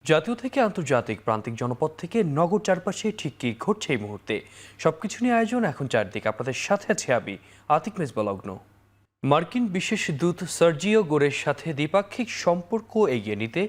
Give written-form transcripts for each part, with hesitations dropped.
জাতীয় থেকে আন্তর্জাতিক প্রান্তিক জনপদ থেকে নগর চারপাশে ঠিক কি ঘটছে এই মুহূর্তে সবকিছু নিয়ে আয়োজন এখন চারদিক আপনাদের সাথে আছে আমি আতিক মেজবালগ্ন। মার্কিন বিশেষ দূত সার্জিও গোরের সাথে দ্বিপাক্ষিক সম্পর্ক এগিয়ে নিতে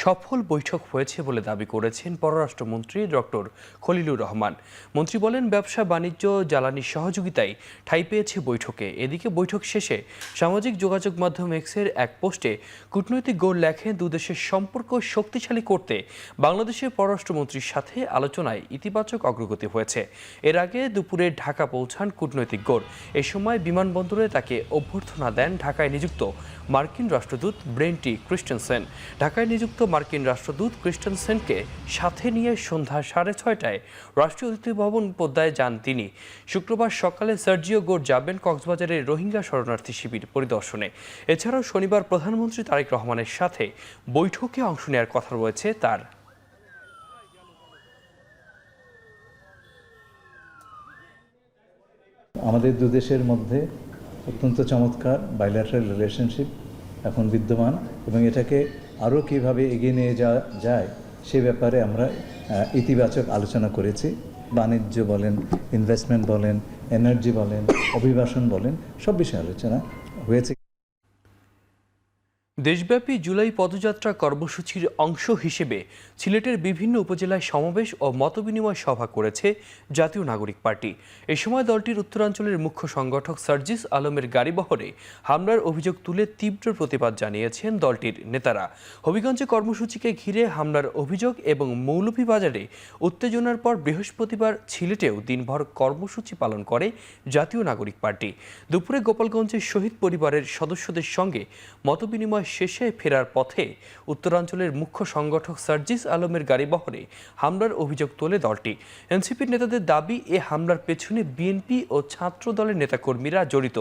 সফল বৈঠক হয়েছে বলে দাবি করেছেন পররাষ্ট্রমন্ত্রী ডক্টর খলিলুর রহমান। মন্ত্রী বলেন, ব্যবসা বাণিজ্য জ্বালানি সহযোগিতায় ঠাঁই পেয়েছে বৈঠকে। এদিকে বৈঠক শেষে সামাজিক যোগাযোগ মাধ্যম এক্সের এক পোস্টে কূটনৈতিক গোর লেখেন, দুদেশের সম্পর্ক শক্তিশালী করতে বাংলাদেশের পররাষ্ট্রমন্ত্রীর সাথে আলোচনায় ইতিবাচক অগ্রগতি হয়েছে। এর আগে দুপুরে ঢাকা পৌঁছান কূটনৈতিক গোর। এ সময় বিমানবন্দরে তাকে অভ্যর্থনা দেন ঢাকায় নিযুক্ত মার্কিন রাষ্ট্রদূত ব্রেন্টি ক্রিস্টেনসেন। ঢাকায় নিযুক্ত মার্কিন রাষ্ট্রদূত ক্রিস্টেনসেনকে সাথে নিয়ে সন্ধ্যা 6:30টায় রাষ্ট্রীয় অতিথি ভবন পদ্মায় যান তিনি। শুক্রবার সকালে সার্জিও গোর যাবেন কক্সবাজারের রোহিঙ্গা শরণার্থী শিবির পরিদর্শনে। এছাড়াও শনিবার প্রধানমন্ত্রী তারেক রহমানের সাথে বৈঠকে অংশ নেওয়ার কথা রয়েছে তার। আমাদের দুদেশের মধ্যে অত্যন্ত চমৎকার বাইল্যাটারাল রিলেশনশিপ এখন বিদ্যমান এবং এটাকে আরও কীভাবে এগিয়ে নিয়ে যাওয়া যায় সে ব্যাপারে আমরা ইতিবাচক আলোচনা করেছি। বাণিজ্য বলেন, ইনভেস্টমেন্ট বলেন, এনার্জি বলেন, অভিবাসন বলেন, সব বিষয়ে আলোচনা হয়েছে। দেশব্যাপী জুলাই পদযাত্রা কর্মসূচির অংশ হিসেবে সিলেটের বিভিন্ন উপজেলায় সমাবেশ ও মতবিনিময় সভা করেছে জাতীয় নাগরিক পার্টি। এ সময় দলটির উত্তরাঞ্চলের মুখ্য সংগঠক সার্জিস আলমের গাড়িবহরে হামলার অভিযোগ তুলে তীব্র প্রতিবাদ জানিয়েছেন দলটির নেতারা। হবিগঞ্জে কর্মসূচিকে ঘিরে হামলার অভিযোগ এবং মৌলভীবাজারে উত্তেজনার পর বৃহস্পতিবার সিলেটেও দিনভর কর্মসূচি পালন করে জাতীয় নাগরিক পার্টি। দুপুরে গোপালগঞ্জের শহীদ পরিবারের সদস্যদের সঙ্গে মতবিনিময় শেষে ফেরার পথে উত্তরাঞ্চলের মুখ্য সংগঠক সার্জিস আলমের গাড়িবহরে হামলার অভিযোগ তোলে দলটি। এনসিপির নেতাদের দাবি, এ হামলার পেছনে বিএনপি ও ছাত্র দলের নেতাকর্মীরা জড়িত।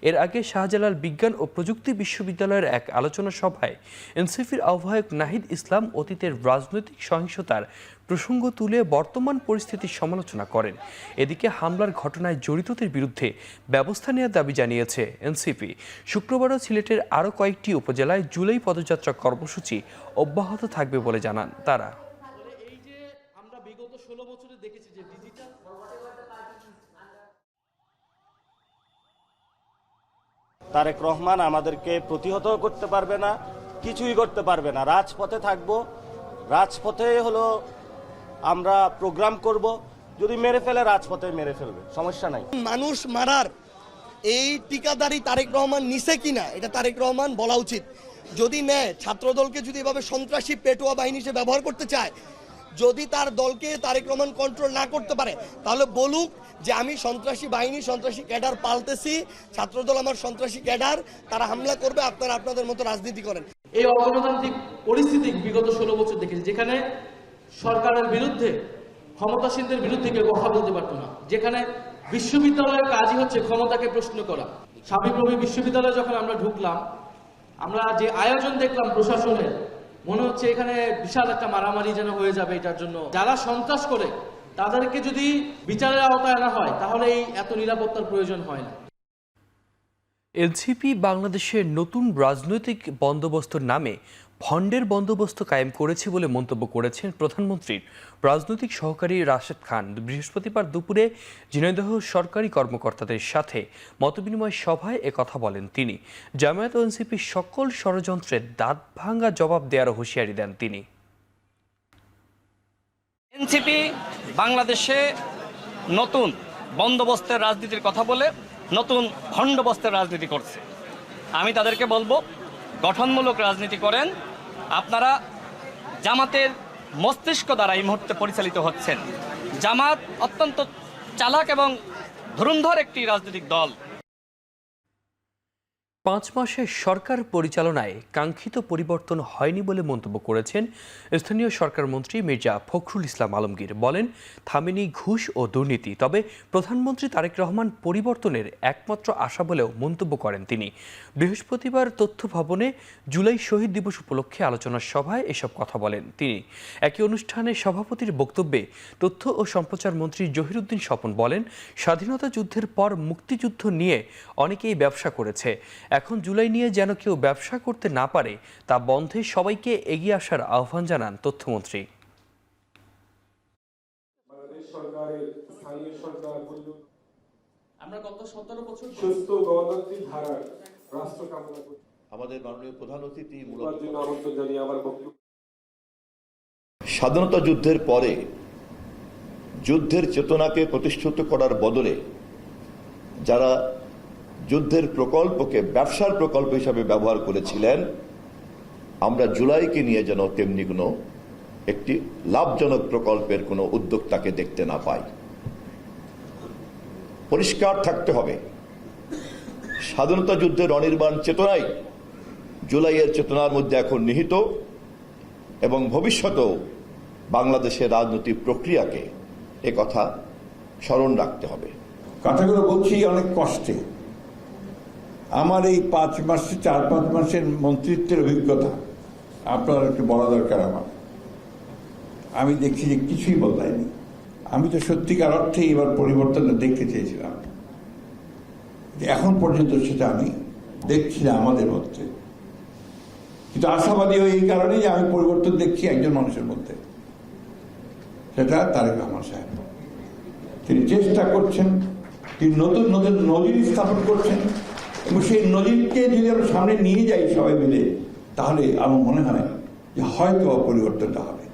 এর আগে শাহজালাল বিজ্ঞান ও প্রযুক্তি বিশ্ববিদ্যালয়ের এক আলোচনা সভায় এনসিপির আহ্বায়ক নাহিদ ইসলাম অতীতের রাজনৈতিক সহিংসতার প্রসঙ্গ তুলে বর্তমান পরিস্থিতির সমালোচনা করেন। এদিকে হামলার ঘটনায় জড়িতদের বিরুদ্ধে ব্যবস্থা নেওয়ার দাবি জানিয়েছে এনসিপি। শুক্রবারও সিলেটের আরও কয়েকটি উপজেলায় জুলাই পদযাত্রা কর্মসূচি অব্যাহত থাকবে বলে জানান তারা। এই যে আমরা বিগত 16 বছরে দেখেছি যে ডিজিটাল তারেক রহমান আমাদেরকে প্রতিহত করতে পারবে না, কিছুই করতে পারবে না। রাজপথে থাকবো, রাজপথে হলো আমরা প্রোগ্রাম করব, যদি মেরে ফেলে রাজপথে মেরে ফেলবে, সমস্যা নাই। মানুষ মারার এই ঠিকাদারি তারেক রহমান নিছে কিনা এটা তারেক রহমান বলা উচিত। যদি নেয়, ছাত্রদলকে যদি এভাবে সন্ত্রাসী পেটোয়া বাহিনী হিসেবে ব্যবহার করতে চায়, যদি তার দলকে তারেক রহমান কন্ট্রোল না করতে পারে, তাহলে বলুক যে আমি সন্ত্রাসী বাহিনী, সন্ত্রাসী ক্যাডার পালতেছি, ছাত্রদল আমার সন্ত্রাসী ক্যাডার, তারা হামলা করবে, আপনারা আপনাদের মতো রাজনীতি করেন। এই অগণতান্ত্রিক পরিস্থিতি বিগত 16 বছর দেখেছি, যেখানে সরকারের বিরুদ্ধে, ক্ষমতাসীনদের বিরুদ্ধে কেউ কথা বলতে পারতো না, যেখানে বিশ্ববিদ্যালয়ের কাজই হচ্ছে ক্ষমতাকে প্রশ্ন করা। সাবিপ্রবি বিশ্ববিদ্যালয়ে যখন আমরা ঢুকলাম, আমরা যে আয়োজন দেখলাম প্রশাসনের, মনে হচ্ছে এখানে বিশাল একটা মারামারি যেন হয়ে যাবে। এটার জন্য যারা সন্ত্রাস করে তাদেরকে যদি বিচারের আওতায় আনা হয়, তাহলে এই এত নিরাপত্তার প্রয়োজন হয় না। এনসিপি বাংলাদেশের নতুন রাজনৈতিক বন্দোবস্তর নামে ভণ্ডের বন্দোবস্ত কায়েম করেছে বলে মন্তব্য করেছেন প্রধানমন্ত্রীর রাজনৈতিক সহকারী রাশেদ খান। বৃহস্পতিবার দুপুরে ঝিনাইদহ সরকারি কর্মকর্তাদের সাথে মতবিনিময় সভায় একথা বলেন তিনি। জামায়াত ও এনসিপির সকল ষড়যন্ত্রের দাঁত ভাঙা জবাব দেওয়ার হুঁশিয়ারি দেন তিনি। এনসিপি বাংলাদেশে নতুন বন্দোবস্তের রাজনীতির কথা বলে নতুন খণ্ডবস্তের রাজনীতি করছে। আমি তাদেরকে বলবো, গঠনমূলক রাজনীতি করেন। আপনারা জামাতের মস্তিষ্ক দ্বারা এই মুহূর্তে পরিচালিত হচ্ছেন। জামাত অত্যন্ত চালাক এবং ধুরন্ধর একটি রাজনৈতিক দল। 5 মাসের সরকার পরিচালনায় কাঙ্ক্ষিত পরিবর্তন হয়নি বলে মন্তব্য করেছেন স্থানীয় সরকার মন্ত্রী মির্জা ফখরুল ইসলাম আলমগীর। বলেন, থামেনি ঘুষ ও দুর্নীতি, তবে প্রধানমন্ত্রী তারেক রহমান পরিবর্তনের একমাত্র আশা বলেও মন্তব্য করেন তিনি। বৃহস্পতিবার তথ্য ভবনে জুলাই শহীদ দিবস উপলক্ষে আলোচনা সভায় এসব কথা বলেন তিনি। একই অনুষ্ঠানে সভাপতির বক্তব্যে তথ্য ও সম্প্রচার মন্ত্রী জহিরুদ্দিন স্বপন বলেন, স্বাধীনতা যুদ্ধের পর মুক্তিযুদ্ধ নিয়ে অনেকেই ব্যবসা করেছে। এখন জুলাই নিয়ে যেন কেউ ব্যবসা করতে না পারে তা বন্ধে সবাইকে এগিয়ে আসার আহ্বান জানান তথ্যমন্ত্রী। আমরা গত 17 বছর সুস্থ গণতান্ত্রিক ধারার রাষ্ট্র কামনা করি। আমাদের মাননীয় প্রধান অতিথি তার জন্য আমন্ত্রণ জানিয়ে আমার বক্তব্য। স্বাধীনতা যুদ্ধের পরে যুদ্ধের চেতনাকে প্রতিষ্ঠিত করার বদলে যারা যুদ্ধের প্রকল্পকে ব্যবসার প্রকল্প হিসাবে ব্যবহার করেছিলেন, আমরা জুলাইকে নিয়ে যেন তেমনি কোনো একটি লাভজনক প্রকল্পের কোনো উদ্যোক্তাকে দেখতে না পাই। পরিষ্কার থাকতে হবে, স্বাধীনতা যুদ্ধের অনির্বাণ চেতনাই জুলাইয়ের চেতনার মধ্যে এখন নিহিত এবং ভবিষ্যতেও বাংলাদেশের রাজনৈতিক প্রক্রিয়াকে কথা স্মরণ রাখতে হবে। কথাগুলো বলছি অনেক কষ্টে। আমার এই 4-5 মাসের মন্ত্রিত্বের অভিজ্ঞতা আপনার একটু বলা দরকার। আমি দেখছি যে কিছুই বদলায়নি। আমি তো সত্যিকার অর্থে এবার পরিবর্তনটা দেখতে চেয়েছিলাম, এখন পর্যন্ত সেটা আমি দেখছি না আমাদের মধ্যে। কিন্তু আশাবাদী হয়ে এই কারণে যে আমি পরিবর্তন দেখছি একজন মানুষের মধ্যে, সেটা তারেক রহমান সাহেব। তিনি চেষ্টা করছেন, তিনি নতুন নতুন নজির স্থাপন করছেন এবং সেই নজিরকে যদি আমরা সামনে নিয়ে যাই সবাই মিলে, তাহলে আমার মনে হয় যে হয়তো পরিবর্তনটা হবে।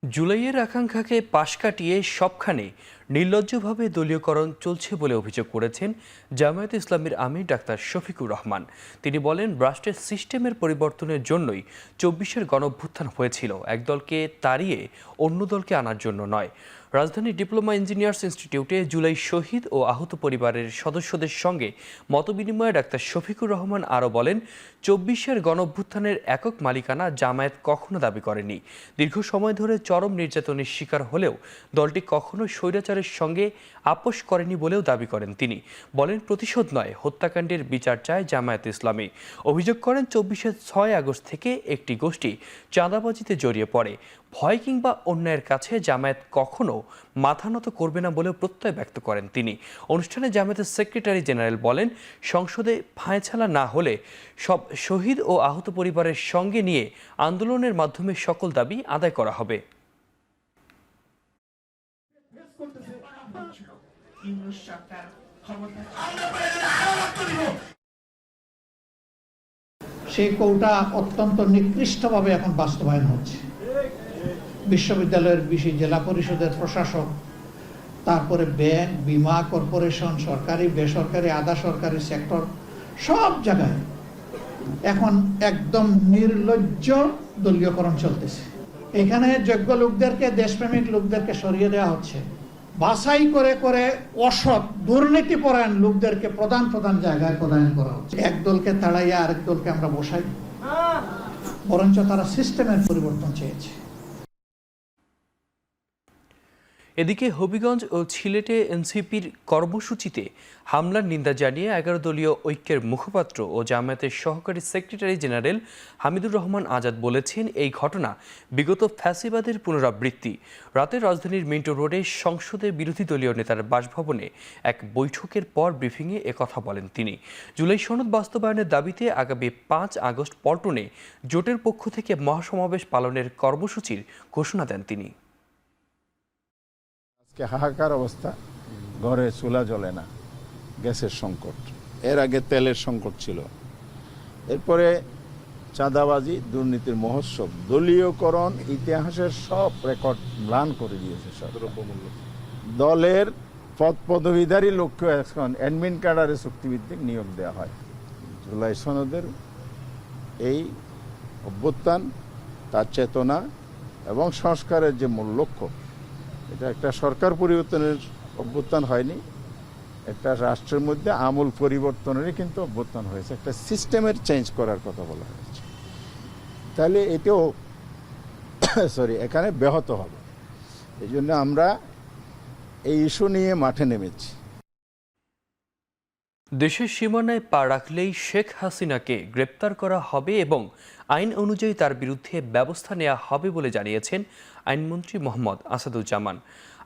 জুলাইয়ের আকাঙ্ক্ষাকে পাশ কাটিয়ে সবখানে নির্লজ্জভাবে দলীয়করণ চলছে বলে অভিযোগ করেছেন জামায়াতে ইসলামীর আমির ডাক্তার শফিকুর রহমান। তিনি বলেন, রাষ্ট্রের সিস্টেমের পরিবর্তনের জন্যই 24-এর গণঅভ্যুত্থান হয়েছিল, একদলকে তাড়িয়ে অন্য দলকে আনার জন্য নয়। রাজধানীর ডিপ্লোমা ইঞ্জিনিয়ার্স ইনস্টিটিউটে জুলাই শহীদ ও আহত পরিবারের সদস্যদের সঙ্গে মতবিনিময়ে ডাক্তার শফিকুর রহমান আরও বলেন, 24-এর গণঅভ্যুত্থানের একক মালিকানা জামায়াত কখনো দাবি করেনি। দীর্ঘ সময় ধরে চরম নির্যাতনের শিকার হলেও দলটি কখনো স্বৈরাচারের সঙ্গে আপোষ করেনি বলেও দাবি করেন তিনি। বলেন, প্রতিশোধ নয়, হত্যাকাণ্ডের বিচার চায় জামায়াত ইসলামী। অভিযোগ করেন, 24-এর 6 আগস্ট থেকে একটি গোষ্ঠী চাঁদাবাজিতে জড়িয়ে পড়ে। ভয় কিংবা অন্যায়ের কাছে জামায়াত কখনো মাথা নত করবে না বলেও প্রত্যয় ব্যক্ত করেন তিনি। অনুষ্ঠানে জামায়াতের সেক্রেটারি জেনারেল বলেন, সংসদে ফায়সালা না হলে সব শহীদ ও আহত পরিবারের সঙ্গে নিয়ে আন্দোলনের মাধ্যমে সকল দাবি আদায় করা হবে। সেই কৌটা অত্যন্ত নিকৃষ্টভাবে এখন বাস্তবায়ন হচ্ছে। বিশ্ববিদ্যালয়ের জেলা পরিষদের প্রশাসক, তারপরে ব্যাংক, বিমা, কর্পোরেশন, সরকারি, বেসরকারি, আধা সরকারি সেক্টর, সব জায়গায় এখন একদম নির্লজ্জ দলীয়করণ চলতেছে। এখানে যোগ্য লোকদেরকে, দেশপ্রেমিক লোকদেরকে সরিয়ে দেওয়া হচ্ছে। বাছাই করে করে অসৎ দুর্নীতিপরায়ণ লোকদেরকে প্রধান জায়গায় প্রদান করা হচ্ছে। এক দলকে তাড়াইয়া আরেক দলকে আমরা বসাই, বরঞ্চ তারা সিস্টেমের পরিবর্তন চেয়েছে। এদিকে হবিগঞ্জ ও সিলেটে এনসিপির কর্মসূচিতে হামলার নিন্দা জানিয়ে 11 দলীয় ঐক্যের মুখপাত্র ও জামায়াতের সহকারী সেক্রেটারি জেনারেল হামিদুর রহমান আজাদ বলেছেন, এই ঘটনা বিগত ফ্যাসিবাদের পুনরাবৃত্তি। রাতে রাজধানীর মিন্টো রোডে সংসদে বিরোধী দলীয় নেতার বাসভবনে এক বৈঠকের পর ব্রিফিংয়ে একথা বলেন তিনি। জুলাই সনদ বাস্তবায়নের দাবিতে আগামী 5 আগস্ট পল্টনে জোটের পক্ষ থেকে মহাসমাবেশ পালনের কর্মসূচির ঘোষণা দেন তিনি। হাহাকার অবস্থা, ঘরে চুলা জ্বলে না, গ্যাসের সংকট, এর আগে তেলের সংকট ছিল, এরপরে চাঁদাবাজি, দুর্নীতির মহোৎসব, দলীয়করণ ইতিহাসের সব রেকর্ড ম্লান করে দিয়েছে। দলের পদ পদবীধারী লোককে এখন অ্যাডমিন ক্যাডারে চুক্তিভিত্তিক নিয়োগ দেওয়া হয়। জুলাই সনদের এই অভ্যুত্থান, তার চেতনা এবং সংস্কারের যে মূল লক্ষ্য, এটা একটা সরকার পরিবর্তনের অভ্যুত্থান হয়নি, একটা রাষ্ট্রের মধ্যে আমূল পরিবর্তনেরই কিন্তু অভ্যুত্থান হয়েছে, একটা সিস্টেমের চেঞ্জ করার কথা বলা হয়েছে। তাহলে এটাও এখানে ব্যাহত হবে। এই জন্য আমরা এই ইস্যু নিয়ে মাঠে নেমেছি। দেশের সীমানায় পা রাখলেই শেখ হাসিনাকে গ্রেপ্তার করা হবে এবং আইন অনুযায়ী তার বিরুদ্ধে ব্যবস্থা নেওয়া হবে বলে জানিয়েছেন আইনমন্ত্রী মোহাম্মদ আসাদুজ্জামান।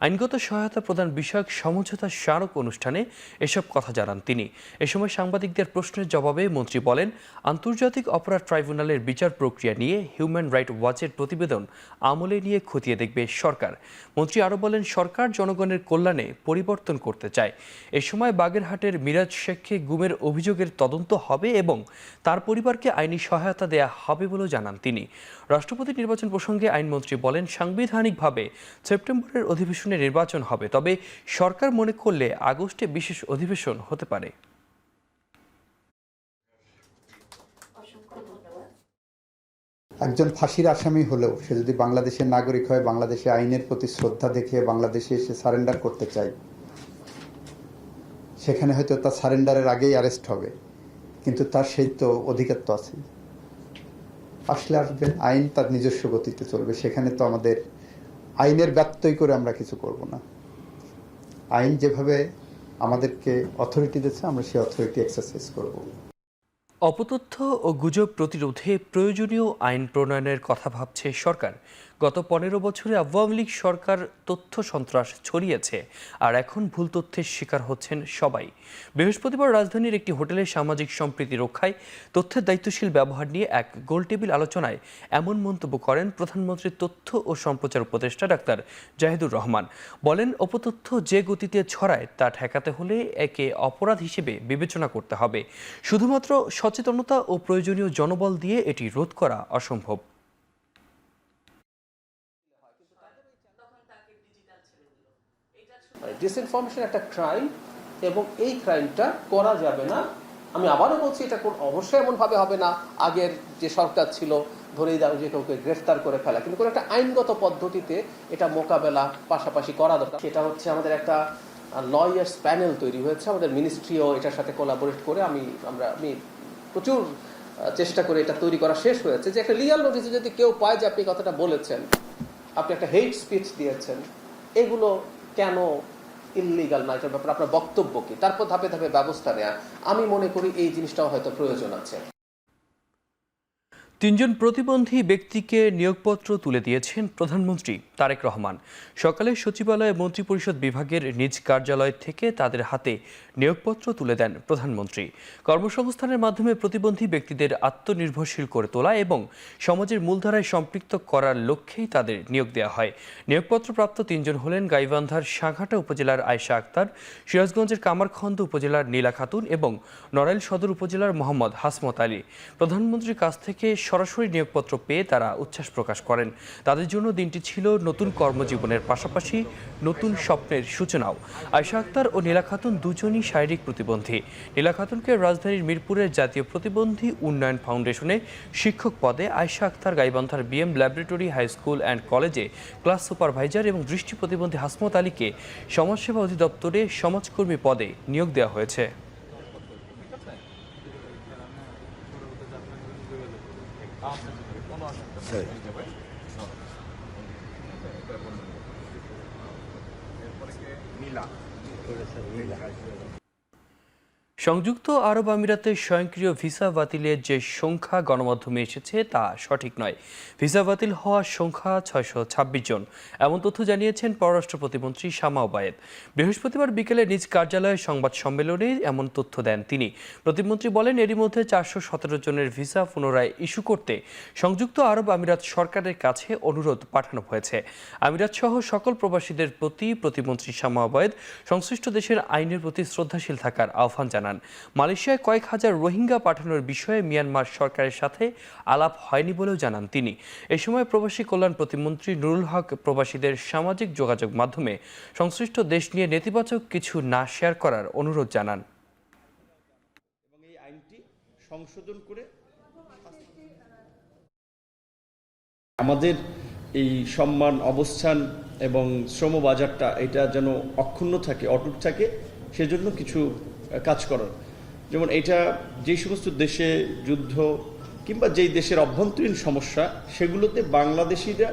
আইনগত সহায়তা প্রদান বিষয়ক সমঝোতা স্মারক অনুষ্ঠানে এসব কথা জানান তিনি। এ সময় সাংবাদিকদের প্রশ্নের জবাবে মন্ত্রী বলেন, আন্তর্জাতিক অপরাধ ট্রাইব্যুনালের বিচার প্রক্রিয়া নিয়ে হিউম্যান রাইট ওয়াচের প্রতিবেদন আমলে নিয়ে খতিয়ে দেখবে সরকার। মন্ত্রী আরও বলেন, সরকার জনগণের কল্যাণে পরিবর্তন করতে চায়। এ সময় বাগেরহাটের মিরাজ শেখকে গুমের অভিযোগের তদন্ত হবে এবং তার পরিবারকে আইনি সহায়তা দেয়া হবে বলেও জানান তিনি। রাষ্ট্রপতি নির্বাচন প্রসঙ্গে আইনমন্ত্রী বলেন, সাংবিধানিকভাবে সেপ্টেম্বরের অধিবেশনে নির্বাচন হবে, তবে সরকার মনে করলে আগস্টে বিশেষ অধিবেশন হতে পারে। একজন ফাঁসির আসামি হলেও সে যদি বাংলাদেশের নাগরিক হয়, বাংলাদেশে আইনের প্রতি শ্রদ্ধা দেখিয়ে বাংলাদেশে এসে সারেন্ডার করতে চায়, সেখানে হয়তো তার সারেন্ডারের আগেই অ্যারেস্ট হবে, কিন্তু তার সেই তো অধিকার তো আছে। আসলে আসবেন, আইন তার নিজস্ব গতিতে চলবে, সেখানে তো আমাদের আইনের ব্যত্যয় করে আমরা কিছু করব না। আইন যেভাবে আমাদেরকে অথরিটি দিচ্ছে, আমরা সেই অথরিটি এক্সারসাইজ করব। অপতথ্য ও গুজব প্রতিরোধে প্রয়োজনীয় আইন প্রণয়নের কথা ভাবছে সরকার। গত 15 বছরে আওয়ামী লীগ সরকার তথ্য সন্ত্রাস ছড়িয়েছে, আর এখন ভুল তথ্যের শিকার হচ্ছেন সবাই। বৃহস্পতিবার রাজধানীর একটি হোটেলে সামাজিক সম্প্রীতি রক্ষায় তথ্যের দায়িত্বশীল ব্যবহার নিয়ে এক গোলটেবিল আলোচনায় এমন মন্তব্য করেন প্রধানমন্ত্রীর তথ্য ও সম্প্রচার উপদেষ্টা ডাক্তার জাহিদুর রহমান। বলেন, অপতথ্য যে গতিতে ছড়ায় তা ঠেকাতে হলে একে অপরাধ হিসেবে বিবেচনা করতে হবে। শুধুমাত্র সচেতনতা ও প্রয়োজনীয় জনবল দিয়ে এটি রোধ করা অসম্ভব। ডিসইনফরমেশন একটা ক্রাইম এবং এই ক্রাইমটা করা যাবে না। আমি আবারও বলছি, এটা অবশ্যই এমনভাবে হবে না আগের যে সরকার ছিল ধরেই দাও যে কাউকে গ্রেফতার করে ফেলা, কিন্তু কোনো একটা আইনগত পদ্ধতিতে এটা মোকাবেলা পাশাপাশি করা দরকার। সেটা হচ্ছে আমাদের একটা লয়ার্স প্যানেল তৈরি হয়েছে, আমাদের মিনিস্ট্রিও এটার সাথে কোলাবোরেট করে আমি প্রচুর চেষ্টা করে এটা তৈরি করা শেষ হয়েছে, যে একটা লিগাল নোটিসে যদি কেউ পায় যে আপনি কথাটা বলেছেন, আপনি একটা হেট স্পিচ দিয়েছেন, এগুলো কেন ইললিগাল না, এটার ব্যাপারে আপনার বক্তব্য কি, তারপর ধাপে ধাপে ব্যবস্থা নেওয়া। আমি মনে করি এই জিনিসটাও হয়তো প্রয়োজন আছে। 3 জন প্রতিবন্ধী ব্যক্তিকে নিয়োগপত্র তুলে দিয়েছেন প্রধানমন্ত্রী তারেক রহমান। সকালে সচিবালয়ে মন্ত্রিপরিষদ বিভাগের নিজ কার্যালয় থেকে তাদের হাতে নিয়োগপত্র তুলে দেন প্রধানমন্ত্রী। কর্মসংস্থানের মাধ্যমে প্রতিবন্ধী ব্যক্তিদের আত্মনির্ভরশীল করে তোলা এবং সমাজের মূলধারায় সম্পৃক্ত করার লক্ষ্যেই তাদের নিয়োগ দেওয়া হয়। নিয়োগপত্রপ্রাপ্ত 3 জন হলেন গাইবান্ধার সাঘাটা উপজেলার আয়েশা আক্তার, সিরাজগঞ্জের কামারখন্দ উপজেলার নীলা খাতুন এবং নড়াইল সদর উপজেলার মোহাম্মদ হাসমত আলী। প্রধানমন্ত্রীর কাছ থেকে সরাসরি নিয়োগপত্র পেয়ে তারা উচ্ছ্বাস প্রকাশ করেন। তাদের জন্য দিনটি ছিল নতুন কর্মজীবনের পাশাপাশি নতুন স্বপ্নের সূচনাও। আয়েশা আক্তার ও নীলা খাতুন দুজনই শারীরিক প্রতিবন্ধী। নীলা খাতুনকে রাজধানীর মিরপুরের জাতীয় প্রতিবন্ধী উন্নয়ন ফাউন্ডেশনে শিক্ষক পদে, আয়েশা আক্তার গাইবান্ধার BM laboratory high school and কলেজে ক্লাস সুপারভাইজার এবং দৃষ্টি প্রতিবন্ধী হাসমত আলীকে সমাজসেবা অধিদপ্তরে সমাজকর্মী পদে নিয়োগ দেওয়া হয়েছে। সংযুক্ত আরব আমিরাতে স্বয়ংক্রিয় ভিসা বাতিলের যে সংখ্যা গণমাধ্যমে এসেছে তা সঠিক নয়। ভিসা বাতিল হওয়ার সংখ্যা 626 জন, এমন তথ্য জানিয়েছেন পররাষ্ট্র প্রতিমন্ত্রী শামা ওবায়েদ। বৃহস্পতিবার বিকেলে নিজ কার্যালয়ে সংবাদ সম্মেলনে এমন তথ্য দেন তিনি। প্রতিমন্ত্রী বলেন, এরই মধ্যে 417 জনের ভিসা পুনরায় ইস্যু করতে সংযুক্ত আরব আমিরাত সরকারের কাছে অনুরোধ পাঠানো হয়েছে। আমিরাত সহ সকল প্রবাসীদের প্রতি প্রতিমন্ত্রী শামা ওবায়েদ সংশ্লিষ্ট দেশের আইনের প্রতি শ্রদ্ধাশীল থাকার আহ্বান জানান। মালয়েশিয়ায় কয়েক হাজার রোহিঙ্গা পাঠানোর বিষয়ে মিয়ানমার সরকারের সাথে আলাপ হয়নি বলেও জানান তিনি। এ সময় প্রবাসী কল্যাণ প্রতিমন্ত্রী নুরুল হক প্রবাসীদের সামাজিক যোগাযোগ মাধ্যমে সংশ্লিষ্ট দেশ নিয়ে নেতিবাচক কিছু না শেয়ার করার অনুরোধ জানান। এবং এই আইনটি সংশোধন করে আমাদের এই সম্মান, অবস্থান এবং শ্রম বাজারটা এটা যেন অক্ষুণ্ণ থাকে, অটুট থাকে, সেজন্য কিছু কাজ করার। যেমন এটা যেই সমস্ত দেশে যুদ্ধ কিংবা যেই দেশের অভ্যন্তরীণ সমস্যা, সেগুলোতে বাংলাদেশিরা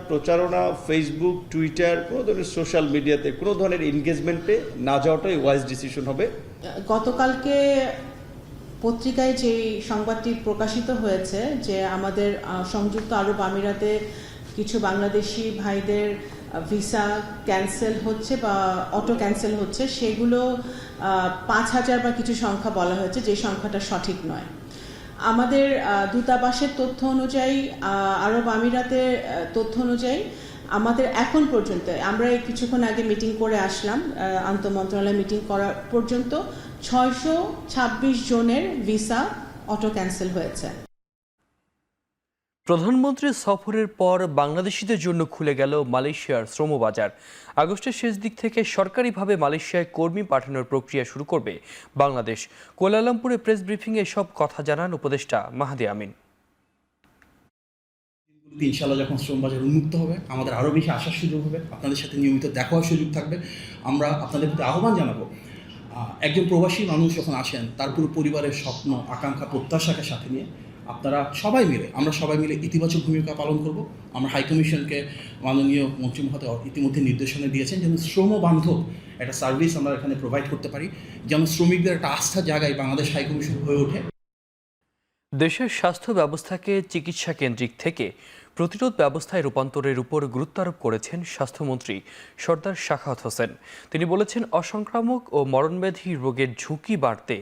প্রচারণা, ফেসবুক, টুইটার, কোনো ধরনের সোশ্যাল মিডিয়াতে কোনো ধরনের এনগেজমেন্টে না যাওয়াটাই ওয়াইজ ডিসিশন হবে। গতকালকে পত্রিকায় যে সংবাদটি প্রকাশিত হয়েছে যে আমাদের সংযুক্ত আরব আমিরাতে কিছু বাংলাদেশি ভাইদের ভিসা ক্যান্সেল হচ্ছে বা অটো ক্যান্সেল হচ্ছে, সেগুলো 5,000 বা কিছু সংখ্যা বলা হয়েছে, যে সংখ্যাটা সঠিক নয়। আমাদের দূতাবাসের তথ্য অনুযায়ী, আরব আমিরাতের তথ্য অনুযায়ী আমাদের এখন পর্যন্ত, আমরা কিছুক্ষণ আগে মিটিং করে আসলাম, আন্তঃমন্ত্রণালয় মিটিং করা পর্যন্ত 626 জনের ভিসা অটো ক্যান্সেল হয়েছে। প্রধানমন্ত্রীর সফরের পর বাংলাদেশিদের জন্য খুলে গেল মালয়েশিয়ার শ্রমবাজার। আগস্টের শেষ দিক থেকে সরকারিভাবে মালয়েশিয়ায় কর্মী পাঠানোর প্রক্রিয়া শুরু করবে বাংলাদেশ। কুয়ালালামপুরে প্রেস ব্রিফিংয়ে এসব কথা জানান উপদেষ্টা মাহাদি আমিন। ইনশাআল্লাহ যখন শ্রমবাজার উন্মুক্ত হবে, আমাদের আরও বেশি আসার সুযোগ হবে, আপনাদের সাথে নিয়মিত দেখা হওয়ার সুযোগ থাকবে। আমরা আপনাদের প্রতি আহ্বান জানাবো, একজন প্রবাসী মানুষ যখন আসেন তার পুরো পরিবারের স্বপ্ন, আকাঙ্ক্ষা, প্রত্যাশাকে সাথে নিয়ে আপনারা আমরা সবাই মিলে ইতিবাচক ভূমিকা পালন করব। আমরা হাইকমিশনকে মাননীয় মন্ত্রী মহোদয় ইতিমধ্যে নির্দেশনা দিয়েছেন যেন শ্রমবান্ধব একটা সার্ভিস আমরা এখানে প্রোভাইড করতে পারি, যেন শ্রমিকদের একটা আস্থার জায়গায় বাংলাদেশ হাইকমিশন হয়ে ওঠে। দেশের স্বাস্থ্য ব্যবস্থাকে চিকিৎসা কেন্দ্রিক থেকে প্রতিরোধ ব্যবস্থায় রূপান্তরের উপর গুরুত্ব আরোপ করেছেন স্বাস্থ্যমন্ত্রী সর্দার শাখাওয়াত হোসেন। তিনি বলেছেন, অসংক্রামক ও মরণব্যাধি রোগের ঝুঁকি বাড়তে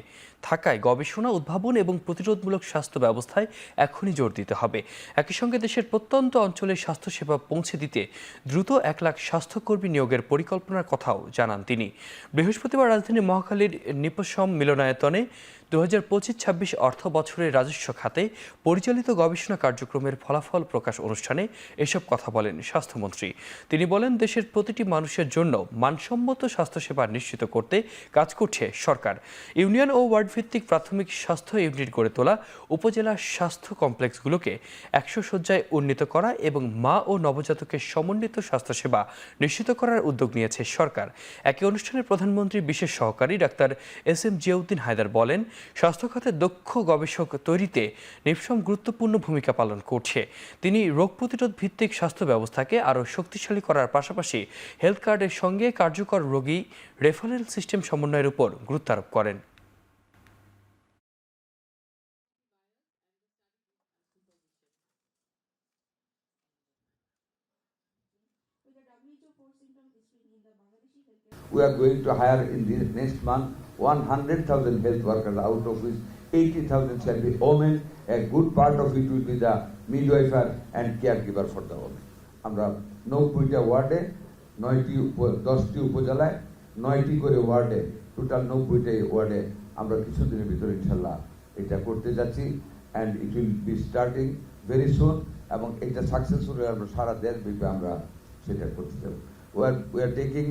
থাকায় গবেষণা, উদ্ভাবন এবং প্রতিরোধমূলক স্বাস্থ্য ব্যবস্থায় এখনই জোর দিতে হবে। একই সঙ্গে দেশের প্রত্যন্ত অঞ্চলে স্বাস্থ্যসেবা পৌঁছে দিতে দ্রুত 1 লাখ স্বাস্থ্যকর্মী নিয়োগের পরিকল্পনার কথাও জানান তিনি। বৃহস্পতিবার রাজধানী মহাখালীর নিপসম মিলনায়তনে 2025-26 অর্থ বছরের রাজস্ব খাতে পরিচালিত গবেষণা কার্যক্রমের ফলাফল প্রকাশ অনুষ্ঠানে এসব কথা বলেন স্বাস্থ্যমন্ত্রী। তিনি বলেন, দেশের প্রতিটি মানুষের জন্য মানসম্মত স্বাস্থ্যসেবা নিশ্চিত করতে কাজ করছে সরকার। ইউনিয়ন ও ওয়ার্ড ভিত্তিক প্রাথমিক স্বাস্থ্য ইউনিট গড়ে তোলা, উপজেলা স্বাস্থ্য কমপ্লেক্সগুলোকে 100 শয্যায় উন্নীত করা এবং মা ও নবজাতকের সমন্বিত স্বাস্থ্যসেবা নিশ্চিত করার উদ্যোগ নিয়েছে সরকার। একই অনুষ্ঠানে প্রধানমন্ত্রীর বিশেষ সহকারী ডাক্তার SM জিয়াউদ্দিন হায়দার বলেন, স্বাস্থ্য খাতে দক্ষ গবেষক তৈরিতে নিপসম গুরুত্বপূর্ণ ভূমিকা পালন করছে। তিনি রোগ প্রতিরোধ ভিত্তিক স্বাস্থ্য ব্যবস্থাকে আরও শক্তিশালী করার পাশাপাশি হেলথ কার্ডের সঙ্গে কার্যকর রোগী রেফারেল সিস্টেম সমন্বয়ের উপর গুরুত্ব আরোপ করেন। We are going to hire in this next month 100,000 health workers, out of which 80,000 shall be women. A good part of it will be the midwifer and caregiver for the women. আমরা 90টা ওয়ার্ডে 10টি উপজেলায় 9টি করে ওয়ার্ডে, total 90টা ওয়ার্ডে আমরা কিছুদিনের ভিতরে ইনশাল্লাহ এটা করতে যাচ্ছি, and it will be starting very soon. এবং এটা সাকসেসফুল হয়ে আমরা সারা দেশব্যাপী আমরা সেটা করতে যাব। We are taking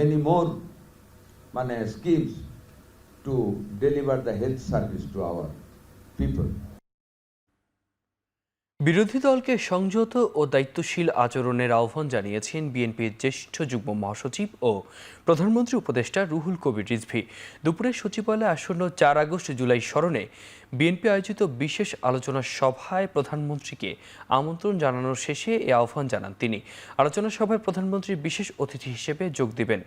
many more schemes to deliver the health service to our people. বিরোধী দলকে সংযত ও দায়িত্বশীল আচরণের আহ্বান জানিয়েছেন বিএনপির জ্যেষ্ঠ যুগ্ম মহাসচিব ও প্রধানমন্ত্রী উপদেষ্টা রুহুল কবির রিজভী। দুপুরে সচিবালয়ে আসন্ন 4 আগস্ট জুলাই স্মরণে বিএনপি আয়োজিত বিশেষ আলোচনা সভায় প্রধানমন্ত্রীকে আমন্ত্রণ জানানোর শেষে এ আহ্বান জানান তিনি। আলোচনা সভায় প্রধানমন্ত্রী বিশেষ অতিথি হিসেবে যোগ দিবেন।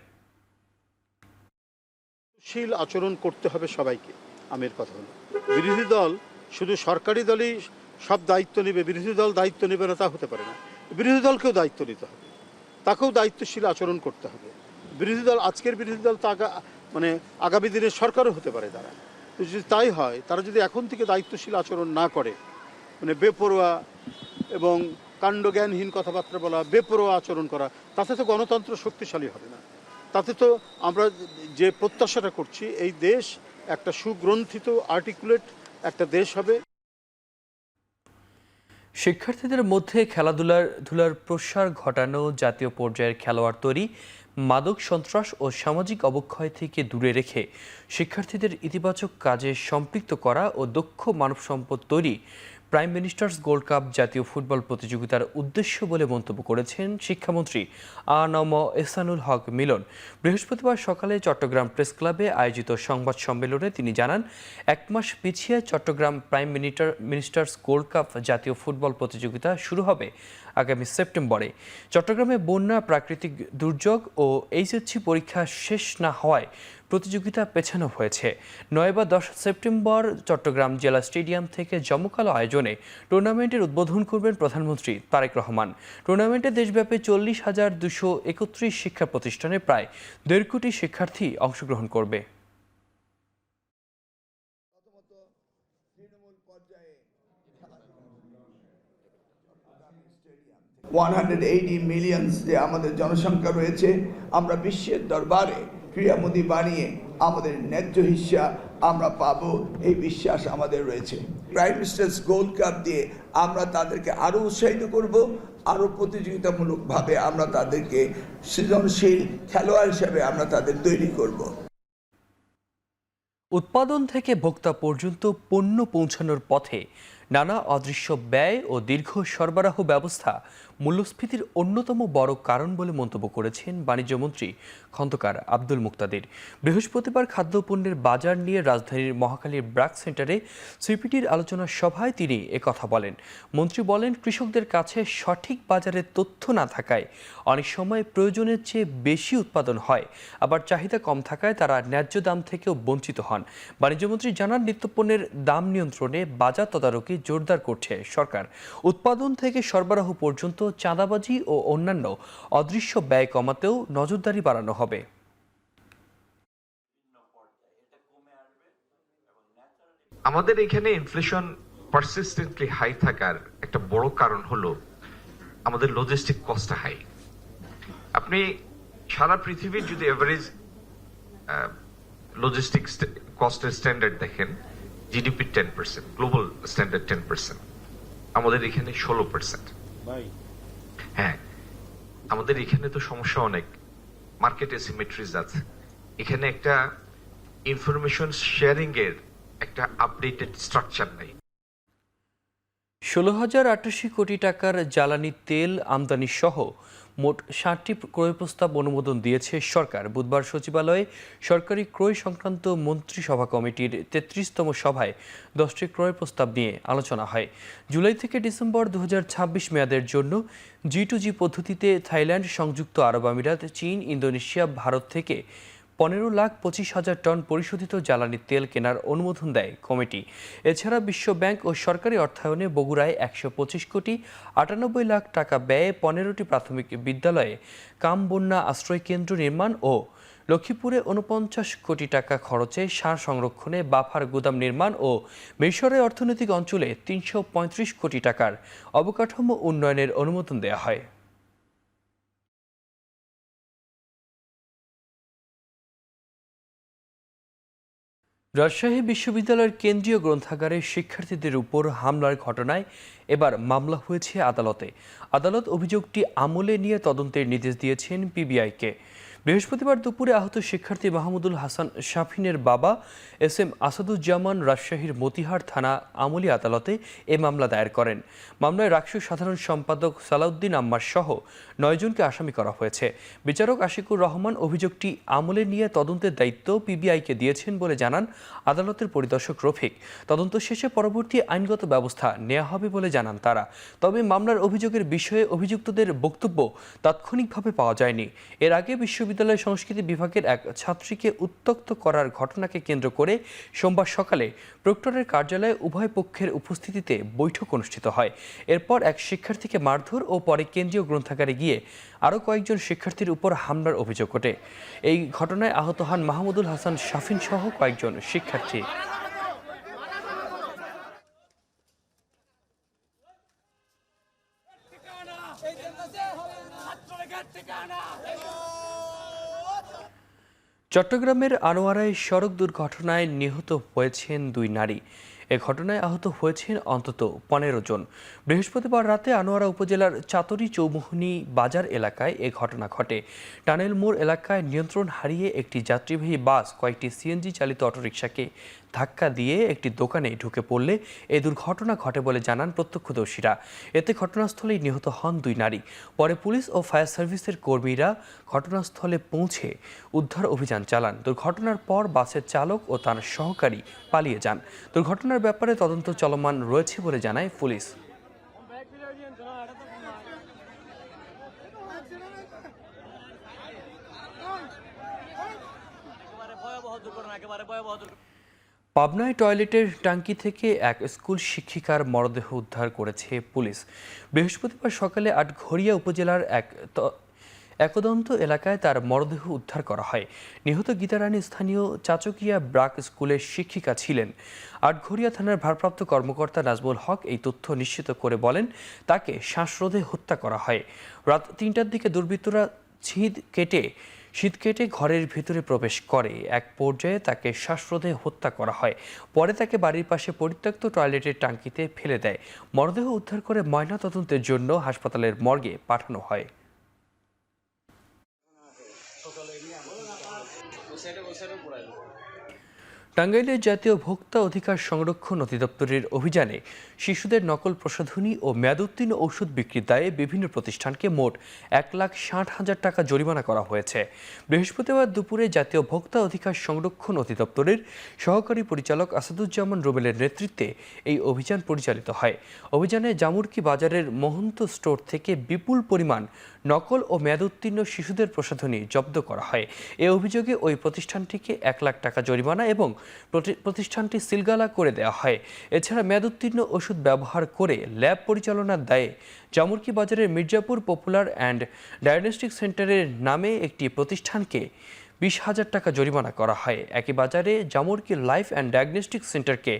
শীল আচরণ করতে হবে সবাইকে। আমের কথা হলো, বিরোধী দল শুধু সরকারি দলই সব দায়িত্ব নেবে, বিরোধী দল দায়িত্ব নেবে না, তা হতে পারে না। বিরোধী দলকেও দায়িত্ব নিতে হবে, তাকেও দায়িত্বশীল আচরণ করতে হবে। বিরোধী দল, আজকের বিরোধী দল তো আগামী দিনের সরকারও হতে পারে তারা। তো যদি তাই হয়, তারা যদি এখন থেকে দায়িত্বশীল আচরণ না করে, বেপরোয়া এবং কাণ্ডজ্ঞানহীন কথাবার্তা বলা, বেপরোয়া আচরণ করা, তাতে তো গণতন্ত্র শক্তিশালী হবে না। তাতে তো আমরা যে প্রত্যাশাটা করছি, এই দেশ একটা সুগ্রন্থিত আর্টিকুলেট একটা দেশ হবে। শিক্ষার্থীদের মধ্যে খেলাধুলার প্রসার ঘটানো, জাতীয় পর্যায়ের খেলোয়াড় তৈরি, মাদক, সন্ত্রাস ও সামাজিক অবক্ষয় থেকে দূরে রেখে শিক্ষার্থীদের ইতিবাচক কাজে সম্পৃক্ত করা ও দক্ষ মানব সম্পদ তৈরি প্রাইম মিনিস্টার্স গোল্ড কাপ জাতীয় ফুটবল প্রতিযোগিতার উদ্দেশ্য বলে মন্তব্য করেছেন শিক্ষামন্ত্রী আ.ন.ম এহসানুল হক মিলন। বৃহস্পতিবার সকালে চট্টগ্রাম প্রেস ক্লাবে আয়োজিত সংবাদ সম্মেলনে তিনি জানান, 1 মাস পিছিয়ে Chattogram prime ministers gold cup জাতীয় ফুটবল প্রতিযোগিতা শুরু হবে আগামী সেপ্টেম্বরে। চট্টগ্রামে বন্যা, প্রাকৃতিক দুর্যোগ ও এইচএসসি পরীক্ষা শেষ না হওয়ায় প্রতিযোগিতা পেছানো হয়েছে। 9 বা 10 সেপ্টেম্বর চট্টগ্রাম জেলা স্টেডিয়াম থেকে জমকালো আয়োজনে টুর্নামেন্টের উদ্বোধন করবেন প্রধানমন্ত্রী তারেক রহমান। টুর্নামেন্টে দেশব্যাপী 40,231 শিক্ষা প্রতিষ্ঠানে প্রায় 1.5 কোটি শিক্ষার্থী অংশগ্রহণ করবে। 180 মিলিয়ন যে আমাদের জনসংখ্যা রয়েছে, আমরা বিশ্বের দরবারে ক্রীড়ামোদী বানিয়ে আমাদের ন্যায্য হিস্সা আমরা পাবো, এই বিশ্বাস আমাদের রয়েছে। প্রাইম মিনিস্টার্স গোল্ড কাপ দিয়ে আমরা তাদেরকে আরও উৎসাহিত করব, আরও প্রতিযোগিতামূলকভাবে আমরা তাদেরকে সৃজনশীল খেলোয়াড় হিসেবে আমরা তাদের তৈরি করব। উৎপাদন থেকে ভোক্তা পর্যন্ত পণ্য পৌঁছানোর পথে নানা অদৃশ্য ব্যয় ও দীর্ঘ সরবরাহ ব্যবস্থা মূল্যস্ফীতির অন্যতম বড় কারণ বলে মন্তব্য করেছেন বাণিজ্যমন্ত্রী খন্দকার আব্দুল মুক্তাদির। বৃহস্পতিবার খাদ্যপণ্যের বাজার নিয়ে রাজধানীর মহাখালীর ব্র্যাক সেন্টারে সিপিডির আলোচনা সভায় তিনি একথা বলেন। মন্ত্রী বলেন, কৃষকদের কাছে সঠিক বাজারের তথ্য না থাকায় অনেক সময় প্রয়োজনের চেয়ে বেশি উৎপাদন হয়, আবার চাহিদা কম থাকায় তারা ন্যায্য দাম থেকেও বঞ্চিত হন। বাণিজ্যমন্ত্রী জানান, নিত্যপণ্যের দাম নিয়ন্ত্রণে বাজার তদারকি জোরদার করছে সরকার। উৎপাদন থেকে সরবরাহ পর্যন্ত চাঁদাবাজি ও অন্যান্য অদৃশ্য ব্যয় কমাতেও নজরদারি বাড়ানো হবে। আমাদের এখানে ইনফ্লেশন পারসিস্টেন্টলি হাই থাকার একটা বড় কারণ হলো আমাদের লজিস্টিক কস্ট হাই। আপনি সারা পৃথিবীর যদি এভারেজ লজিস্টিক কস্টের স্ট্যান্ডার্ড দেখেন, জিডিপি 10%, গ্লোবাল স্ট্যান্ডার্ড 10%, আমাদের এখানে 16%। হ্যাঁ, আমাদের এখানে তো সমস্যা অনেক, মার্কেট অ্যাসিমেট্রিজ আছে। এখানে একটা ইনফরমেশন শেয়ারিং এর একটা আপডেটেড স্ট্রাকচার নেই। 16,088 কোটি টাকার জ্বালানি তেল আমদানি সহ মোট 60টি ক্রয় প্রস্তাব অনুমোদন দিয়েছে সরকার। বুধবার সচিবালয়ে সরকারি ক্রয় সংক্রান্ত মন্ত্রিসভা কমিটির 33তম সভায় 10টি ক্রয় প্রস্তাব নিয়ে আলোচনা হয়। জুলাই থেকে ডিসেম্বর 2026 মেয়াদের জন্য G2G পদ্ধতিতে থাইল্যান্ড, সংযুক্ত আরব আমিরাত, চীন, ইন্দোনেশিয়া, ভারত থেকে 15,25,000 টন পরিশোধিত জ্বালানি তেল কেনার অনুমোদন দেয় কমিটি। এছাড়া বিশ্ব ব্যাংক ও সরকারি অর্থায়নে বগুড়ায় 125 কোটি 98 লাখ টাকা ব্যয়ে 15টি প্রাথমিক বিদ্যালয়ে কাম বন্যা আশ্রয় কেন্দ্র নির্মাণ ও লক্ষ্মীপুরে 49 কোটি টাকা খরচে সার সংরক্ষণে বাফার গুদাম নির্মাণ ও মিশরে অর্থনৈতিক অঞ্চলে 335 কোটি টাকার অবকাঠামো উন্নয়নের অনুমোদন দেওয়া হয়। রাজশাহী বিশ্ববিদ্যালয়ের কেন্দ্রীয় গ্রন্থাগারে শিক্ষার্থীদের উপর হামলার ঘটনায় এবার মামলা হয়েছে আদালতে। আদালত অভিযোগটি আমলে নিয়ে তদন্তের নির্দেশ দিয়েছেন পিবিআইকে। বৃহস্পতিবার দুপুরে আহত শিক্ষার্থী মাহমুদুল হাসান শাফিনের বাবা SM আসাদুজ্জামান রাজশাহীর মতিহার থানা আমলি আদালতে এ মামলা দায়ের করেন। মামলায় রাকসু সাধারণ সম্পাদক সালাউদ্দিন আম্মার সহ 9 জনকে আসামি করা হয়েছে। বিচারক আশিকুর রহমান অভিযোগটি আমলে নিয়ে তদন্তের দায়িত্ব পিবিআইকে দিয়েছেন বলে জানান আদালতের পরিদর্শক রফিক। তদন্ত শেষে পরবর্তী আইনগত ব্যবস্থা নেওয়া হবে বলে জানান তারা। তবে মামলার অভিযোগের বিষয়ে অভিযুক্তদের বক্তব্য তাৎক্ষণিকভাবে পাওয়া যায়নি। এর আগে বিশ্ববিদ্যালয় সংস্কৃতি বিভাগের এক ছাত্রীকে উত্ত্যক্ত করার ঘটনাকে কেন্দ্র করে সোমবার সকালে প্রক্টরের কার্যালয়ে উভয় পক্ষের উপস্থিতিতে বৈঠক অনুষ্ঠিত হয়। এরপর এক শিক্ষার্থীকে মারধর ও পরে কেন্দ্রীয় গ্রন্থাগারে গিয়ে আরও কয়েকজন শিক্ষার্থীর উপর হামলার অভিযোগ ওঠে। এই ঘটনায় আহত হন মাহমুদুল হাসান শাফিন সহ কয়েকজন শিক্ষার্থী। চট্টগ্রামের আনোয়ারায় সড়ক দুর্ঘটনায় নিহত হয়েছেন 2 নারী। এ ঘটনায় আহত হয়েছেন অন্তত 15 জন। বৃহস্পতিবার রাতে আনোয়ারা উপজেলার চাতরি চৌমুহনী বাজার এলাকায় এ ঘটনা ঘটে। টানেল মোড় এলাকায় নিয়ন্ত্রণ হারিয়ে একটি যাত্রীবাহী বাস কয়েকটি সিএনজি চালিত অটোরিকশাকে ধাক্কা দিয়ে একটি দোকানে ঢুকে পড়লে এ দুর্ঘটনা ঘটে বলে জানান প্রত্যক্ষদর্শীরা। এতে ঘটনাস্থলেই নিহত হন 2 নারী। পরে পুলিশ ও ফায়ার সার্ভিসের কর্মীরা ঘটনাস্থলে পৌঁছে উদ্ধার অভিযান চালান। দুর্ঘটনার পর বাসের চালক ও তার সহকারী পালিয়ে যান। দুর্ঘটনার ব্যাপারে তদন্ত চলমান রয়েছে বলে জানায় পুলিশ। পাবনায় টয়লেটের ট্যাঙ্কি থেকে এক স্কুল শিক্ষিকার মরদেহ উদ্ধার করেছে পুলিশ। বৃহস্পতিবার সকালে আটঘরিয়া উপজেলার একদন্ত এলাকায় তার মরদেহ উদ্ধার করা হয়। নিহত গীতারানী স্থানীয় চাচকিয়া ব্রাক স্কুলের শিক্ষিকা ছিলেন। আটঘরিয়া থানার ভারপ্রাপ্ত কর্মকর্তা নাজমুল হক এই তথ্য নিশ্চিত করে বলেন, তাকে শ্বাসরোধে হত্যা করা হয়। রাত ৩টার দিকে দুর্বৃত্তরা শীত কেটে ঘরের ভিতরে প্রবেশ করে। এক পর্যায়ে তাকে শ্বাসরোধে হত্যা করা হয়। পরে তাকে বাড়ির পাশে পরিত্যক্ত টয়লেটের ট্যাঙ্কিতে ফেলে দেয়। মরদেহ উদ্ধার করে ময়নাতদন্তের জন্য হাসপাতালের মর্গে পাঠানো হয়। টাঙ্গাইলের জাতীয় ভোক্তা অধিকার সংরক্ষণ অধিদপ্তরের অভিযানে শিশুদের নকল প্রসাধনী ও মেয়াদোত্তীর্ণ ওষুধ বিক্রির দায়ে বিভিন্ন প্রতিষ্ঠানকে মোট 1,60,000 টাকা জরিমানা করা হয়েছে। বৃহস্পতিবার দুপুরে জাতীয় ভোক্তা অধিকার সংরক্ষণ অধিদপ্তরের সহকারী পরিচালক আসাদুজ্জামান রুবেলের নেতৃত্বে এই অভিযান পরিচালিত হয়। অভিযানে জামুরকি বাজারের মহন্ত স্টোর থেকে বিপুল পরিমাণ নকল ও মেয়াদোত্তীর্ণ শিশুদের প্রসাধনী জব্দ করা হয়। এ অভিযোগে ওই প্রতিষ্ঠানটিকে 1 লাখ টাকা জরিমানা এবং প্রতিষ্ঠানটি সিলগালা করে দেওয়া হয়। এছাড়া মেয়াদোত্তীর্ণ ওষুধ ব্যবহার করে ল্যাব পরিচালনার দায়ে জামুরকি বাজারের মির্জাপুর পপুলার অ্যান্ড ডায়াগনস্টিক সেন্টারের নামে একটি প্রতিষ্ঠানকে 20,000 টাকা জরিমানা করা হয়। একই বাজারে জামুরকি লাইফ অ্যান্ড ডায়াগনস্টিক সেন্টারকে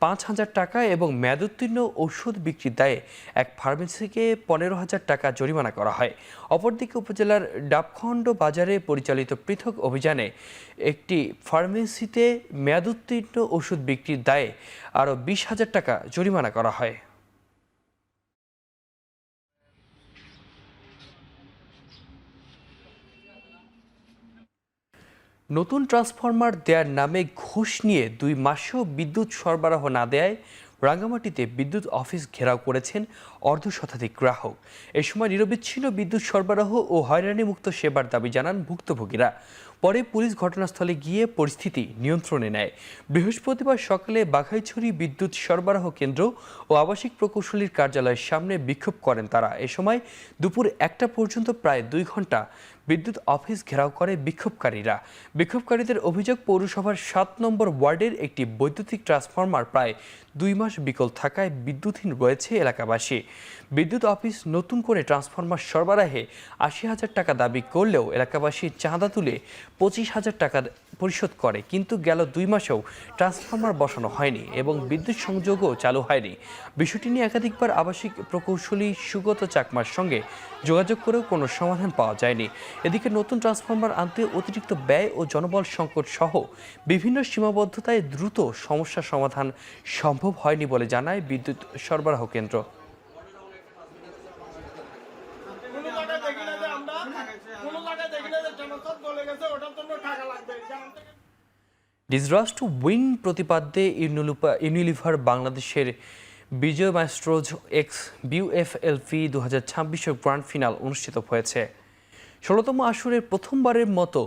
5,000 টাকা এবং মেয়াদোত্তীর্ণ ওষুধ বিক্রির দায়ে এক ফার্মেসিকে 15,000 টাকা জরিমানা করা হয়। অপরদিকে উপজেলার ডাবখণ্ড বাজারে পরিচালিত পৃথক অভিযানে একটি ফার্মেসিতে মেয়াদোত্তীর্ণ ওষুধ বিক্রির দায়ে আরও 20,000 টাকা জরিমানা করা হয়। নতুন ট্রান্সফরমার দেওয়ার নামে ঘুষ নিয়ে 2 মাসেও বিদ্যুৎ সরবরাহ না দেয়ায় রাঙ্গামাটিতে বিদ্যুৎ অফিস ঘেরাও করেছেন অর্ধশতাধিক গ্রাহক। এ সময় নিরবিচ্ছিন্ন বিদ্যুৎ সরবরাহ ও হয়রানিমুক্ত সেবার দাবি জানান ভুক্তভোগীরা। পরে পুলিশ ঘটনাস্থলে গিয়ে পরিস্থিতি নিয়ন্ত্রণে নেয়। বৃহস্পতিবার সকালে বাঘাইছড়ি বিদ্যুৎ সরবরাহ কেন্দ্র ও আবাসিক প্রকৌশলীর কার্যালয়ের সামনে বিক্ষোভ করেন তারা। এ সময় দুপুর 1টা পর্যন্ত প্রায় 2 ঘন্টা বিদ্যুৎ অফিস ঘেরাও করে বিক্ষোভকারীরা। বিক্ষোভকারীদের অভিযোগ, পৌরসভার 7 নম্বর ওয়ার্ডের একটি বৈদ্যুতিক ট্রান্সফরমার প্রায় 2 মাস বিকল থাকায় বিদ্যুৎহীন রয়েছে এলাকাবাসী। বিদ্যুৎ অফিস নতুন করে ট্রান্সফরমার সরবরাহে 80,000 টাকা দাবি করলেও এলাকাবাসী চাঁদা তুলে 25,000 টাকা পরিশোধ করে, কিন্তু গেল 2 মাসেও ট্রান্সফরমার বসানো হয়নি এবং বিদ্যুৎ সংযোগও চালু হয়নি। বিষয়টি নিয়ে একাধিকবার আবাসিক প্রকৌশলী সুগত চাকমার সঙ্গে যোগাযোগ করেও কোনো সমাধান পাওয়া যায়নি। এদিকে নতুন ট্রান্সফরমার আনতে অতিরিক্ত ব্যয় ও জনবল সংকট সহ বিভিন্ন সীমাবদ্ধতায় দ্রুত সমস্যা সমাধান সম্ভব হয়নি বলে জানায় বিদ্যুৎ সরবরাহ কেন্দ্র। ডিসরাস টু উইন প্রতিপাদ্যে ইউনিলিভার বাংলাদেশের বিজয় মাস্ট্রোজ এক্স বিউএফএলপি 2026 গ্র্যান্ড ফিনাল অনুষ্ঠিত হয়েছে। 16তম আসরের প্রথমবারের মতো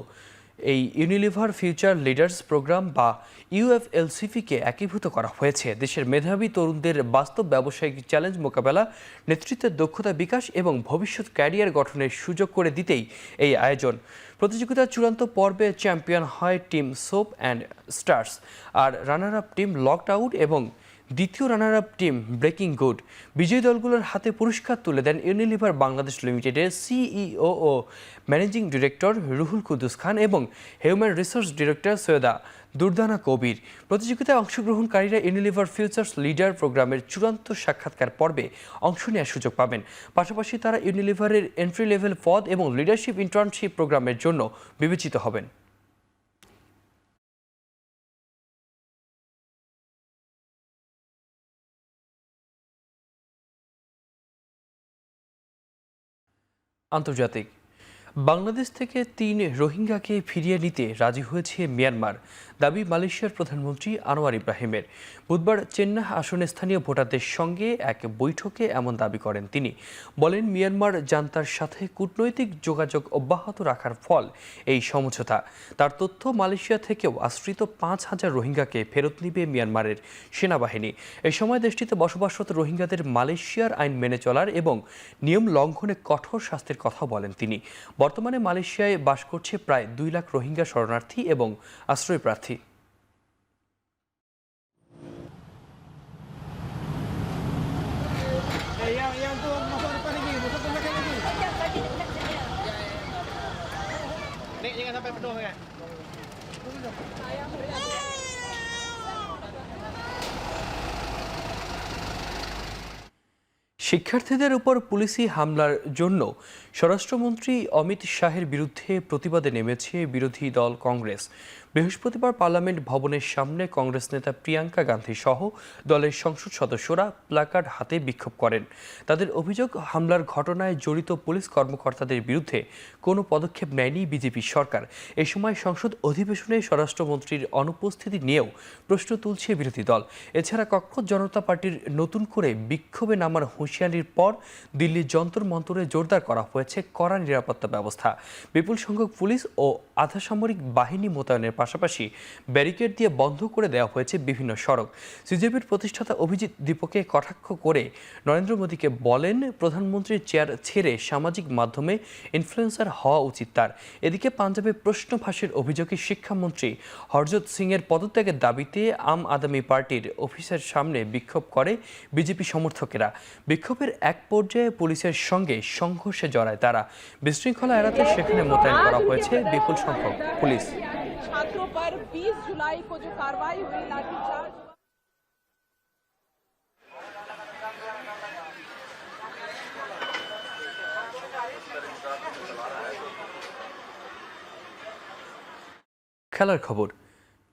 এই ইউনিলিভার ফিউচার লিডার্স প্রোগ্রাম বা ইউএফএলসিপিকে একীভূত করা হয়েছে। দেশের মেধাবী তরুণদের বাস্তব ব্যবসায়িক চ্যালেঞ্জ মোকাবেলা, নেতৃত্বের দক্ষতা বিকাশ এবং ভবিষ্যৎ ক্যারিয়ার গঠনের সুযোগ করে দিতেই এই আয়োজন। প্রতিযোগিতার চূড়ান্ত পর্বে চ্যাম্পিয়ন হয় টিম সোপ অ্যান্ড স্টার্স, আর runner up team locked out এবং দ্বিতীয় runner up team breaking good. বিজয়ী দলগুলোর হাতে পুরস্কার তুলে দেন ইউনিলিভার বাংলাদেশ লিমিটেডের সিইও ও ম্যানেজিং ডিরেক্টর রুহুল কুদ্দুস খান এবং human resource director Syeda Durdana Kabir. প্রতিযোগিতায় অংশগ্রহণকারীরা ইউনিলিভার ফিউচার্স লিডার প্রোগ্রামের চূড়ান্ত সাক্ষাৎকার পর্বে অংশ নেওয়ার সুযোগ পাবেন। পাশাপাশি তারা ইউনিলিভারের এন্ট্রি লেভেল পদ এবং লিডারশিপ ইন্টার্নশিপ প্রোগ্রামের জন্য বিবেচিত হবেন। আন্তর্জাতিক, বাংলাদেশ থেকে 3 রোহিঙ্গাকে ফিরিয়ে নিতে রাজি হয়েছে মিয়ানমার। দাবি মালয়েশিয়ার প্রধানমন্ত্রী আনোয়ার ইব্রাহিমের। বুধবার চেন্নাই আসনে স্থানীয় ভোটারদের সঙ্গে এক বৈঠকে এমন দাবি করেন তিনি। বলেন, মিয়ানমার জান্তার সাথে কূটনৈতিক যোগাযোগ অব্যাহত রাখার ফল এই সমঝোতা। তার তথ্য, মালয়েশিয়া থেকেও আশ্রিত 5,000 রোহিঙ্গাকে ফেরত নিবে মিয়ানমারের সেনাবাহিনী। এই সময় দেশটিতে বসবাসরত রোহিঙ্গাদের মালয়েশিয়ার আইন মেনে চলার এবং নিয়ম লঙ্ঘনে কঠোর শাস্তির কথা বলেন তিনি। বর্তমানে মালয়েশিয়ায় বাস করছে প্রায় 2 লাখ রোহিঙ্গা শরণার্থী এবং আশ্রয় প্রার্থী। শিক্ষার্থীদের উপর পুলিশি হামলার জন্য স্বরাষ্ট্রমন্ত্রী অমিত শাহের বিরুদ্ধে প্রতিবাদে নেমেছে বিরোধী দল কংগ্রেস। বৃহস্পতিবার পার্লামেন্ট ভবনের সামনে কংগ্রেস নেতা প্রিয়াঙ্কা গান্ধী সহ দলের সংসদ সদস্যরা প্ল্যাকার্ড হাতে বিক্ষোভ করেন। তাদের অভিযোগ, হামলার ঘটনায় জড়িত পুলিশ কর্মকর্তাদের বিরুদ্ধে কোনো পদক্ষেপ নেয়নি বিজেপি সরকার। এ সময় সংসদ অধিবেশনে স্বরাষ্ট্রমন্ত্রীর অনুপস্থিতি নিয়েও প্রশ্ন তুলছে বিরোধী দল। এছাড়া ককরোচ জনতা পার্টির নতুন করে বিক্ষোভে নামার হুঁশিয়ারির পর দিল্লির যন্তর মন্তরে জোরদার করা হয়েছে কড়া নিরাপত্তা ব্যবস্থা। বিপুল সংখ্যক পুলিশ ও আধা সামরিক বাহিনী মোতায়েনের পাশাপাশি ব্যারিকেড দিয়ে বন্ধ করে দেওয়া হয়েছে বিভিন্ন সড়ক। সিজেপির প্রতিষ্ঠাতা অভিজিৎ দীপকে কটাক্ষ করে নরেন্দ্র মোদীকে বলেন, প্রধানমন্ত্রীর চেয়ার ছেড়ে সামাজিক মাধ্যমে ইনফ্লুয়েন্সার হওয়া উচিত তার। এদিকে পাঞ্জাবে প্রশ্ন ফাঁসের অভিযোগে শিক্ষামন্ত্রী হরজত সিংয়ের পদত্যাগের দাবিতে আম আদমি পার্টির অফিসের সামনে বিক্ষোভ করে বিজেপি সমর্থকেরা। বিক্ষোভের এক পর্যায়ে পুলিশের সঙ্গে সংঘর্ষে জড়ায় তারা। বিশৃঙ্খলা এড়াতে সেখানে মোতায়েন করা হয়েছে বিপুল সংখ্যক পুলিশ। छात्रों पर 20 जुलाई को जो कार्रवाई हुई लाठीचार्ज খেলার খবর।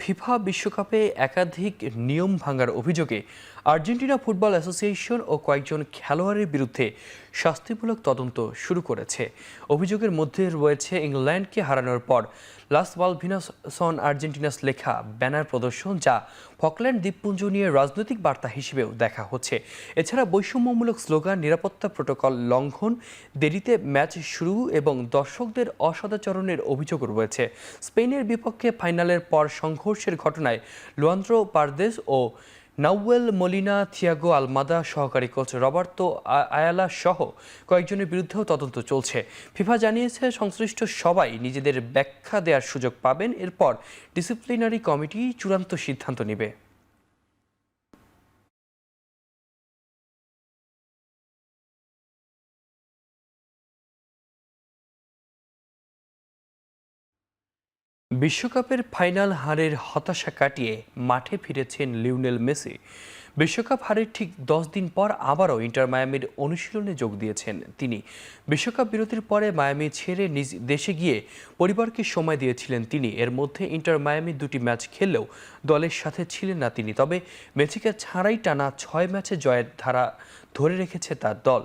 ফিফা বিশ্বকাপে একাধিক নিয়ম ভাঙার অভিযোগে আর্জেন্টিনা ফুটবল অ্যাসোসিয়েশন ও কয়েকজন খেলোয়াড়ের বিরুদ্ধে শাস্তিমূলক তদন্ত শুরু করেছে। অভিযোগের মধ্যে রয়েছে ইংল্যান্ডকে হারানোর পর লাস মালভিনাস সন আর্জেন্টিনাস লেখা ব্যানার প্রদর্শন, যা ফকল্যান্ড দ্বীপপুঞ্জ নিয়ে রাজনৈতিক বার্তা হিসেবেও দেখা হচ্ছে। এছাড়া বৈষম্যমূলক স্লোগান, নিরাপত্তা প্রোটোকল লঙ্ঘন, দেরিতে ম্যাচ শুরু এবং দর্শকদের অসদাচরণের অভিযোগ রয়েছে। স্পেনের বিপক্ষে ফাইনালের পর সংঘর্ষের ঘটনায় লুয়ান্দ্রো পারদেস ও নাউয়েল মলিনা, থিয়াগো আলমাদা, সহকারী কোচ রবার্তো আয়ালা সহ কয়েকজনের বিরুদ্ধেও তদন্ত চলছে। ফিফা জানিয়েছে, সংশ্লিষ্ট সবাই নিজেদের ব্যাখ্যা দেওয়ার সুযোগ পাবেন। এরপর ডিসিপ্লিনারি কমিটি চূড়ান্ত সিদ্ধান্ত নেবে। বিশ্বকাপের ফাইনাল হারের হতাশা কাটিয়ে মাঠে ফিরেছেন লিওনেল মেসি। বিশ্বকাপ হারের ঠিক 10 দিন পর আবারও ইন্টার মায়ামির অনুশীলনে যোগ দিয়েছেন তিনি। বিশ্বকাপ বিরতির পরে মায়ামি ছেড়ে নিজ দেশে গিয়ে পরিবারকে সময় দিয়েছিলেন তিনি। এর মধ্যে ইন্টার মায়ামি 2টি ম্যাচ খেললেও দলের সাথে ছিলেন না তিনি। তবে মেসিকে ছাড়াই টানা 6 ম্যাচে জয়ের ধারা ধরে রেখেছে তার দল।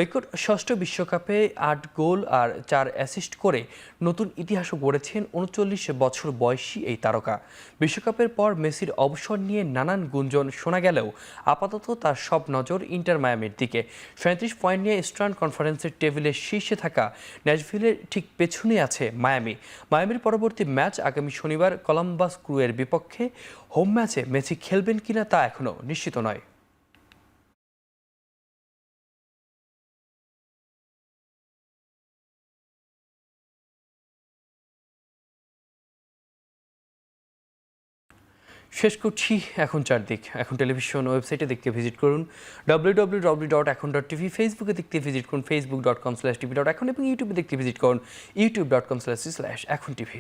রেকর্ড 6ষ্ঠ বিশ্বকাপে 8 গোল আর 4 অ্যাসিস্ট করে নতুন ইতিহাসও গড়েছেন 39 বছর বয়সী এই তারকা। বিশ্বকাপের পর মেসির অবসর নিয়ে নানান গুঞ্জন শোনা গেলেও আপাতত তার সব নজর ইন্টার মায়ামির দিকে। 37 পয়েন্ট নিয়ে ইস্টার্ন কনফারেন্সের টেবিলের শীর্ষে থাকা ন্যাশভিলের ঠিক পেছনে আছে মায়ামি। মায়ামির পরবর্তী ম্যাচ আগামী শনিবার কলম্বাস ক্রুয়ের বিপক্ষে। হোম ম্যাচে মেসি খেলবেন কিনা তা এখনও নিশ্চিত নয়। শেষ করছি এখন চারদিক। এখন টেলিভিশন ওয়েবসাইটে দেখতে ভিজিট করুন www.এখন.tv, ফেসবুকে দেখতে ভিজিট করুন facebook.com/tv.এখন এবং ইউটিউবে দেখতে ভিজিট করুন youtube.com/এখন tv।